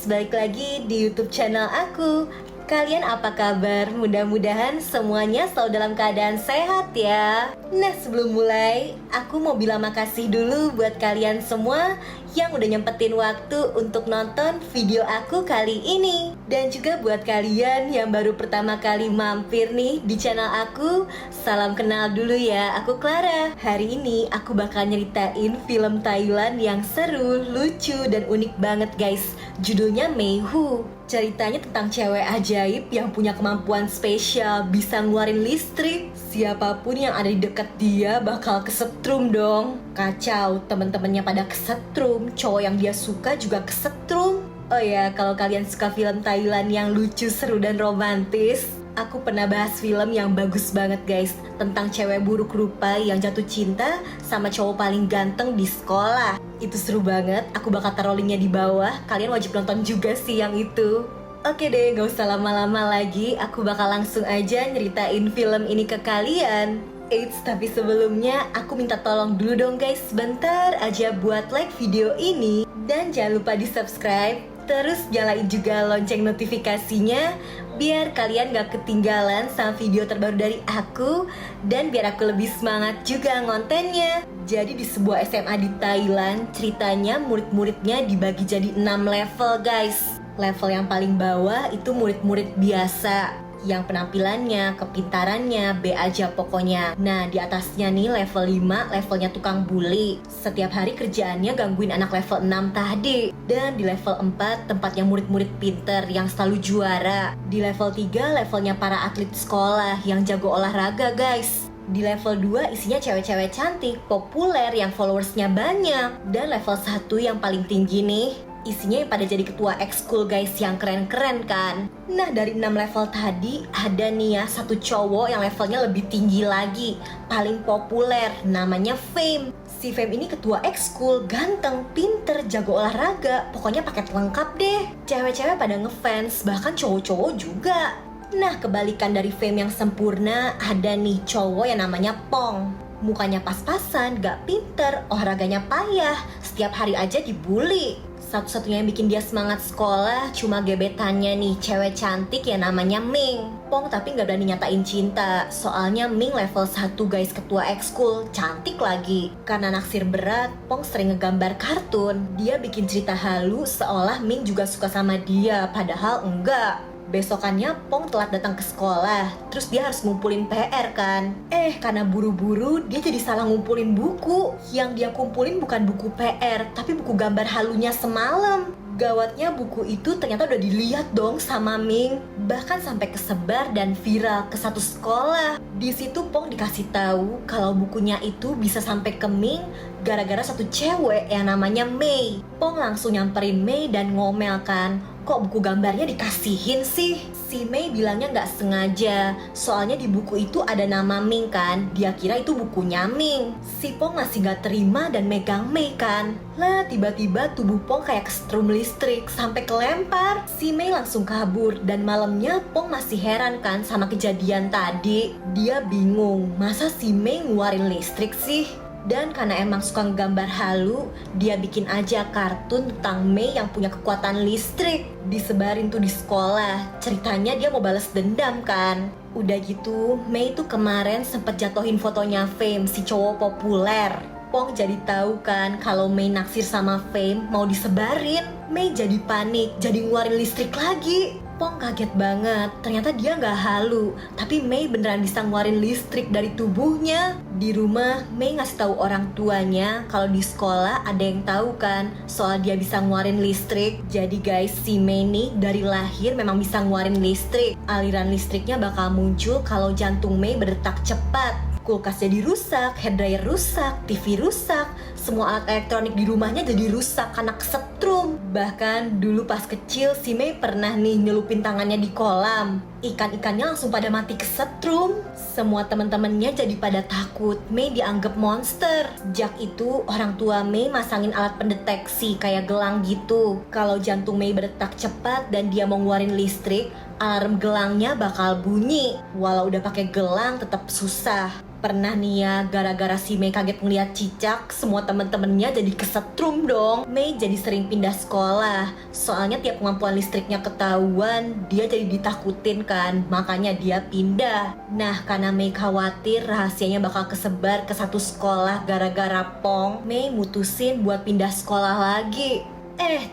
guys, balik lagi di YouTube channel aku. Kalian apa kabar? Mudah-mudahan semuanya selalu dalam keadaan sehat ya. Nah, sebelum mulai, aku mau bilang makasih dulu buat kalian semua yang udah nyempetin waktu untuk nonton video aku kali ini. Dan juga buat kalian yang baru pertama kali mampir nih di channel aku, salam kenal dulu ya, aku Clara. Hari ini aku bakal nyeritain film Thailand yang seru, lucu, dan unik banget guys. Judulnya Mayhu. Ceritanya tentang cewek ajaib yang punya kemampuan spesial, bisa ngeluarin listrik. Siapapun yang ada di dekat dia bakal kesetrum dong. Kacau, temen-temennya pada kesetrum, cowok yang dia suka juga kesetrum. Oh ya, kalau kalian suka film Thailand yang lucu, seru, dan romantis, aku pernah bahas film yang bagus banget guys, tentang cewek buruk rupa yang jatuh cinta sama cowok paling ganteng di sekolah. Itu seru banget, aku bakal taruh linknya di bawah, kalian wajib nonton juga sih yang itu. Oke deh, gak usah lama-lama lagi, aku bakal langsung aja nyeritain film ini ke kalian. Eits, tapi sebelumnya aku minta tolong dulu dong guys, sebentar aja buat like video ini. Dan jangan lupa di subscribe, terus nyalain juga lonceng notifikasinya biar kalian gak ketinggalan sama video terbaru dari aku. Dan biar aku lebih semangat juga ngontennya. Jadi di sebuah SMA di Thailand, ceritanya murid-muridnya dibagi jadi 6 level guys. Level yang paling bawah itu murid-murid biasa, yang penampilannya, kepintarannya B aja pokoknya. Nah, di atasnya nih level 5, levelnya tukang bully. Setiap hari kerjaannya gangguin anak level 6 tadi. Dan di level 4, tempatnya murid-murid pinter yang selalu juara. Di level 3, levelnya para atlet sekolah yang jago olahraga guys. Di level 2 isinya cewek-cewek cantik, populer, yang followersnya banyak. Dan level 1 yang paling tinggi nih, isinya yang pada jadi ketua ekskul guys, yang keren-keren kan. Nah, dari 6 level tadi ada nih ya satu cowok yang levelnya lebih tinggi lagi, paling populer, namanya Fame. Si Fame ini ketua ekskul, ganteng, pinter, jago olahraga, pokoknya paket lengkap deh. Cewek-cewek pada ngefans, bahkan cowok-cowok juga. Nah, kebalikan dari Fame yang sempurna, ada nih cowok yang namanya Pong. Mukanya pas-pasan, gak pinter, olahraganya payah, setiap hari aja dibully. Satu-satunya yang bikin dia semangat sekolah cuma gebetannya nih, cewek cantik yang namanya Ming. Pong tapi gak berani nyatain cinta, soalnya Ming level 1 guys, ketua ekskul, cantik lagi. Karena naksir berat, Pong sering ngegambar kartun. Dia bikin cerita halu seolah Ming juga suka sama dia, padahal enggak. Besokannya Pong telat datang ke sekolah, terus dia harus ngumpulin PR kan. Karena buru-buru dia jadi salah ngumpulin buku. Yang dia kumpulin bukan buku PR, tapi buku gambar halunya semalam. Gawatnya buku itu ternyata udah dilihat dong sama Ming, bahkan sampai kesebar dan viral ke satu sekolah. Di situ Pong dikasih tahu kalau bukunya itu bisa sampai ke Ming gara-gara satu cewek yang namanya Mei. Pong langsung nyamperin Mei dan ngomel kan, kok buku gambarnya dikasihin sih? Si Mei bilangnya nggak sengaja, soalnya di buku itu ada nama Ming kan, dia kira itu bukunya Ming. Si Pong masih nggak terima dan megang Mei kan. Lah, tiba-tiba tubuh Pong kayak kesetrum listrik sampai kelempar. Si Mei langsung kabur dan malamnya Pong masih heran kan sama kejadian tadi. Dia bingung, masa si Mei ngeluarin listrik sih? Dan karena emang suka nggambar halu, dia bikin aja kartun tentang Mei yang punya kekuatan listrik. Disebarin tuh di sekolah. Ceritanya dia mau balas dendam kan. Udah gitu, Mei tuh kemarin sempet jatuhin fotonya Fame, si cowok populer. Pong jadi tahu kan kalau Mei naksir sama Fame, mau disebarin. Mei jadi panik, jadi ngeluarin listrik lagi. Pong kaget banget, ternyata dia gak halu, tapi Mei beneran bisa ngeluarin listrik dari tubuhnya. Di rumah, Mei ngasih tahu orang tuanya kalau di sekolah ada yang tahu kan soal dia bisa ngeluarin listrik. Jadi guys, si Mei nih dari lahir memang bisa ngeluarin listrik. Aliran listriknya bakal muncul kalau jantung Mei berdetak cepat. Kulkas jadi rusak, hairdryer rusak, TV rusak, semua alat elektronik di rumahnya jadi rusak karena kesetrum. Bahkan dulu pas kecil si Mei pernah nih nyelupin tangannya di kolam. Ikan-ikannya langsung pada mati kesetrum. Semua teman-temannya jadi pada takut, Mei dianggap monster. Sejak itu orang tua Mei masangin alat pendeteksi kayak gelang gitu. Kalau jantung Mei berdetak cepat dan dia mau ngeluarin listrik, alarm gelangnya bakal bunyi. Walau udah pakai gelang tetap susah. Pernah nih ya, gara-gara si Mei kaget ngeliat cicak, semua temen-temennya jadi kesetrum dong. Mei jadi sering pindah sekolah, soalnya tiap kemampuan listriknya ketahuan, dia jadi ditakutin kan, makanya dia pindah. Nah, karena Mei khawatir rahasianya bakal kesebar ke satu sekolah gara-gara Pong, Mei mutusin buat pindah sekolah lagi.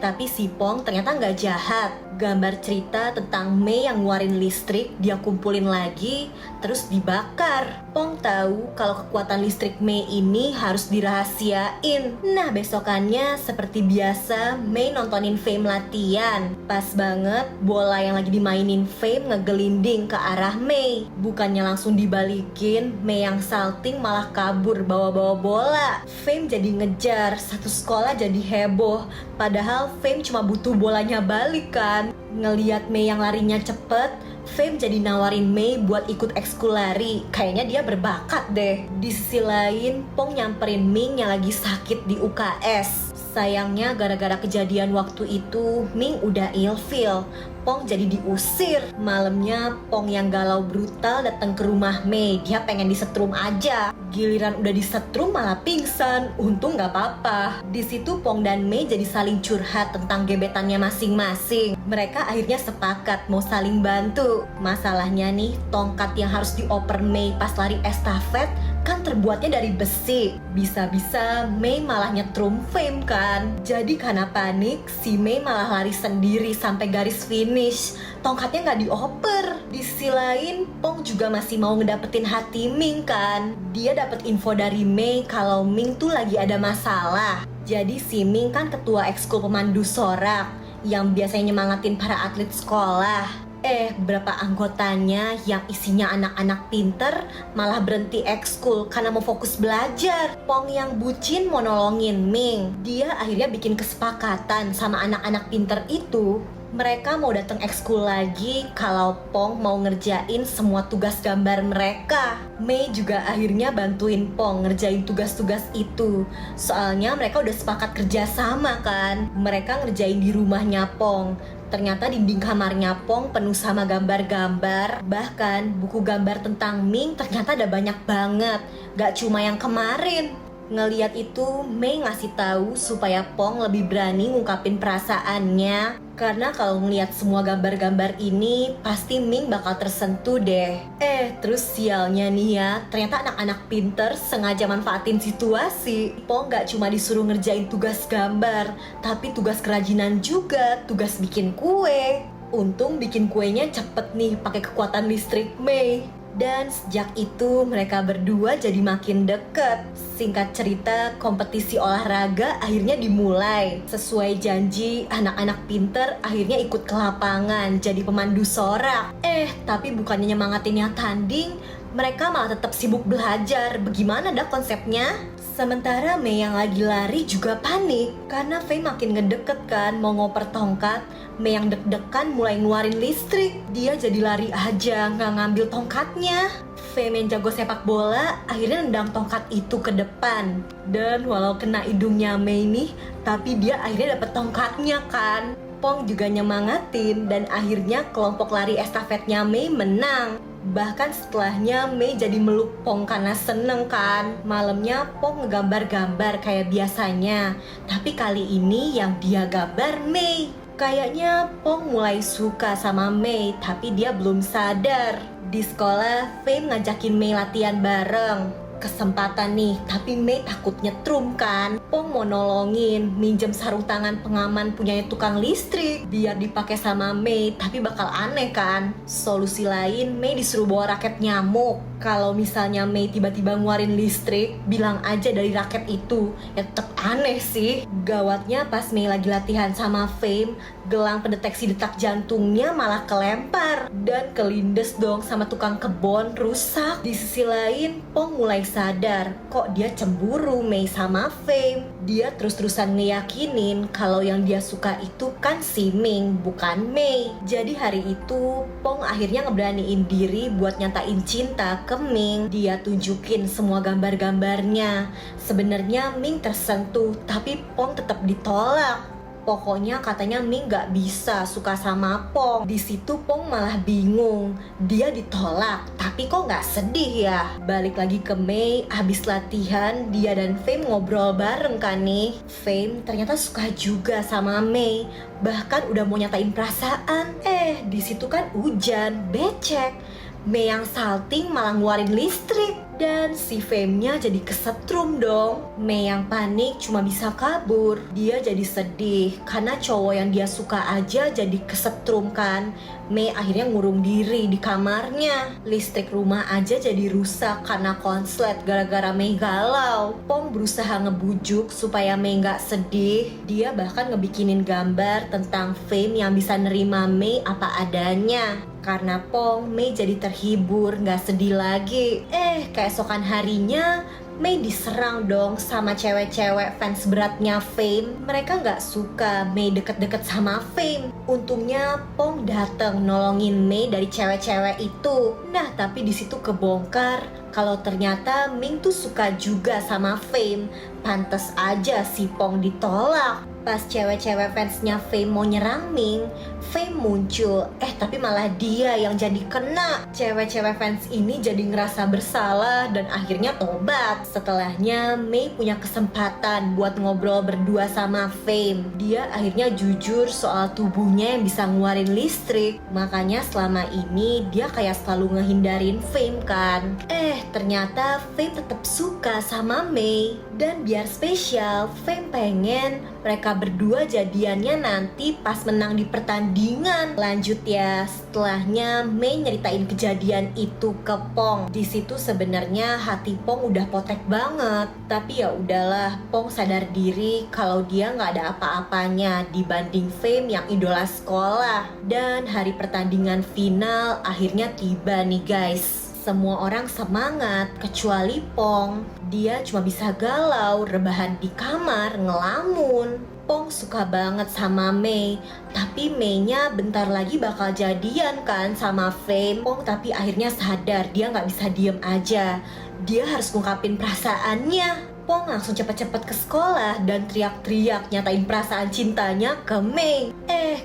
Tapi si Pong ternyata nggak jahat. Gambar cerita tentang Mei yang ngeluarin listrik dia kumpulin lagi, terus dibakar. Pong tahu kalau kekuatan listrik Mei ini harus dirahasiain. Nah, besokannya seperti biasa Mei nontonin Fame latihan. Pas banget bola yang lagi dimainin Fame ngegelinding ke arah Mei. Bukannya langsung dibalikin, Mei yang salting malah kabur bawa-bawa bola. Fame jadi ngejar, satu sekolah jadi heboh. Padahal Fame cuma butuh bolanya balik kan. Ngeliat Mei yang larinya cepet, Fame jadi nawarin Mei buat ikut ekskul lari. Kayaknya dia berbakat deh. Di sisi lain, Pong nyamperin Ming yang lagi sakit di UKS. Sayangnya gara-gara kejadian waktu itu, Ming udah ilfeel. Pong jadi diusir. Malamnya Pong yang galau brutal datang ke rumah Mei. Dia pengen disetrum aja. Giliran udah disetrum malah pingsan. Untung nggak apa-apa. Di situ Pong dan Mei jadi saling curhat tentang gebetannya masing-masing. Mereka akhirnya sepakat mau saling bantu. Masalahnya nih, tongkat yang harus dioper Mei pas lari estafet kan terbuatnya dari besi. Bisa-bisa Mei malah nyetrum Fame kan. Jadi karena panik, si Mei malah lari sendiri sampai garis finish. Tongkatnya nggak dioper. Di sisi lain, Pong juga masih mau ngedapetin hati Ming kan. Dia dapet info dari Mei kalau Ming tuh lagi ada masalah. Jadi si Ming kan ketua ekskul pemandu sorak yang biasanya nyemangatin para atlet sekolah. Beberapa anggotanya yang isinya anak-anak pinter malah berhenti ekskul karena mau fokus belajar. Pong yang bucin mau nolongin Ming. Dia akhirnya bikin kesepakatan sama anak-anak pinter itu. Mereka mau datang ekskul lagi kalau Pong mau ngerjain semua tugas gambar mereka. Mei juga akhirnya bantuin Pong ngerjain tugas-tugas itu. Soalnya mereka udah sepakat kerja sama kan. Mereka ngerjain di rumahnya Pong. Ternyata dinding kamarnya Pong penuh sama gambar-gambar. Bahkan buku gambar tentang Ming ternyata ada banyak banget. Gak cuma yang kemarin. Ngeliat itu, Mei ngasih tahu supaya Pong lebih berani ngungkapin perasaannya. Karena kalau ngeliat semua gambar-gambar ini, pasti Ming bakal tersentuh deh. Terus sialnya nih ya, ternyata anak-anak pinter sengaja manfaatin situasi. Pong gak cuma disuruh ngerjain tugas gambar, tapi tugas kerajinan juga, tugas bikin kue. Untung bikin kuenya cepet nih pakai kekuatan listrik Mei. Dan sejak itu mereka berdua jadi makin deket. Singkat cerita, kompetisi olahraga akhirnya dimulai. Sesuai janji, anak-anak pinter akhirnya ikut ke lapangan jadi pemandu sorak. Tapi bukannya nyemangatin yang tanding, mereka malah tetap sibuk belajar. Bagaimana dah konsepnya? Sementara Mei yang lagi lari juga panik karena Fei makin ngedeket kan mau ngoper tongkat. Mei yang deg-degan mulai ngeluarin listrik. Dia jadi lari aja nggak ngambil tongkatnya. Fei yang jago sepak bola akhirnya nendang tongkat itu ke depan. Dan walau kena hidungnya Mei nih, tapi dia akhirnya dapet tongkatnya kan. Pong juga nyemangatin dan akhirnya kelompok lari estafetnya Mei menang. Bahkan setelahnya Mei jadi meluk Pong karena seneng kan. Malamnya Pong ngegambar-gambar kayak biasanya. Tapi kali ini yang dia gambar Mei. Kayaknya Pong mulai suka sama Mei, tapi dia belum sadar. Di sekolah, Fame ngajakin Mei latihan bareng. Kesempatan nih, tapi Mei takut nyetrum kan. Pong mau nolongin, minjem sarung tangan pengaman punyanya tukang listrik biar dipakai sama Mei, tapi bakal aneh kan. Solusi lain, Mei disuruh bawa raket nyamuk. Kalau misalnya Mei tiba-tiba ngeluarin listrik, bilang aja dari raket itu. Ya tetep aneh sih. Gawatnya pas Mei lagi latihan sama Fame, gelang pendeteksi detak jantungnya malah kelempar dan kelindes dong sama tukang kebon, rusak. Di sisi lain, Pong mulai sadar kok dia cemburu Mei sama Fame. Dia terus-terusan ngeyakinin kalau yang dia suka itu kan si Ming, bukan Mei. Jadi hari itu Pong akhirnya ngeberaniin diri buat nyatain cinta ke Ming. Dia tunjukin semua gambar-gambarnya. Sebenarnya Ming tersentuh, tapi Pong tetap ditolak. Pokoknya katanya Mei nggak bisa suka sama Pong. Di situ Pong malah bingung. Dia ditolak, tapi kok nggak sedih ya? Balik lagi ke Mei, habis latihan dia dan Fame ngobrol bareng kan nih. Fame ternyata suka juga sama Mei, bahkan udah mau nyatain perasaan. Di situ kan hujan, becek. Mei yang salting malah ngeluarin listrik. Dan si Fame-nya jadi kesetrum dong. Mei yang panik cuma bisa kabur. Dia jadi sedih karena cowok yang dia suka aja jadi kesetrum kan. Mei akhirnya ngurung diri di kamarnya. Listrik rumah aja jadi rusak karena konslet gara-gara Mei galau. Pong berusaha ngebujuk supaya Mei gak sedih. Dia bahkan ngebikinin gambar tentang Fame yang bisa nerima Mei apa adanya. Karena Pong, Mei jadi terhibur, gak sedih lagi. Keesokan harinya, Mei diserang dong sama cewek-cewek fans beratnya Fame. Mereka gak suka Mei deket-deket sama Fame. Untungnya Pong dateng nolongin Mei dari cewek-cewek itu. Nah, tapi di situ kebongkar kalau ternyata Ming tuh suka juga sama Fame. Pantes aja si Pong ditolak. Pas cewek-cewek fansnya Fame mau nyerang Ming, Fame muncul. Tapi malah dia yang jadi kena. Cewek-cewek fans ini jadi ngerasa bersalah dan akhirnya tobat. Setelahnya Mei punya kesempatan buat ngobrol berdua sama Fame. Dia akhirnya jujur soal tubuhnya yang bisa ngeluarin listrik. Makanya selama ini dia kayak selalu ngehindarin Fame kan. Ternyata Fame tetap suka sama Mei. Dan biar spesial, Fame pengen mereka berdua jadiannya nanti pas menang di pertandingan. Lanjut ya, setelahnya Mei nyeritain kejadian itu ke Pong. Di situ sebenarnya hati Pong udah potek banget. Tapi ya udahlah, Pong sadar diri kalau dia nggak ada apa-apanya dibanding Fame yang idola sekolah. Dan hari pertandingan final akhirnya tiba nih guys. Semua orang semangat kecuali Pong. Dia cuma bisa galau, rebahan di kamar, ngelamun. Pong suka banget sama Mei, tapi Mei-nya bentar lagi bakal jadian kan sama Fame. Pong tapi akhirnya sadar dia nggak bisa diem aja. Dia harus ngungkapin perasaannya. Pong langsung cepet-cepet ke sekolah dan teriak-teriak nyatain perasaan cintanya ke Mei.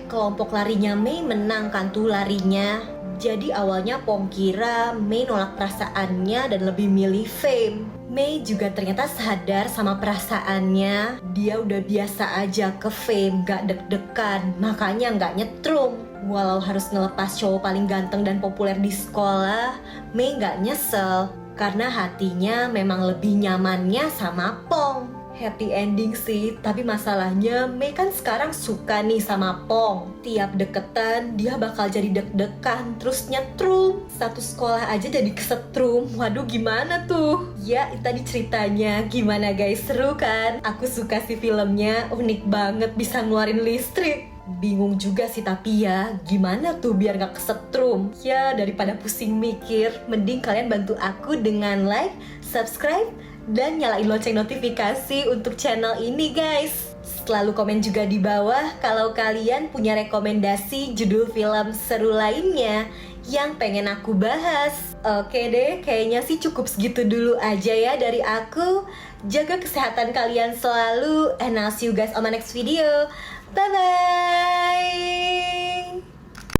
Kelompok larinya Mei menang kan tuh larinya. Jadi awalnya Pong kira Mei nolak perasaannya dan lebih milih Fame. Mei juga ternyata sadar sama perasaannya. Dia udah biasa aja ke Fame, gak deg-degan, makanya gak nyetrum. Walau harus ngelepas cowok paling ganteng dan populer di sekolah, Mei gak nyesel. Karena hatinya memang lebih nyamannya sama Pong. Happy ending sih, tapi masalahnya Mei kan sekarang suka nih sama Pong. Tiap deketan dia bakal jadi deg-degan, terus nyetrum. Satu sekolah aja jadi kesetrum. Waduh gimana tuh? Ya tadi ceritanya, gimana guys, seru kan? Aku suka sih filmnya, unik banget bisa ngeluarin listrik. Bingung juga sih tapi ya, gimana tuh biar gak kesetrum? Ya daripada pusing mikir, mending kalian bantu aku dengan like, subscribe, dan nyalain lonceng notifikasi untuk channel ini guys. Selalu komen juga di bawah kalau kalian punya rekomendasi judul film seru lainnya yang pengen aku bahas. Oke deh, kayaknya sih cukup segitu dulu aja ya dari aku. Jaga kesehatan kalian selalu, and I'll see you guys on my next video. Bye bye.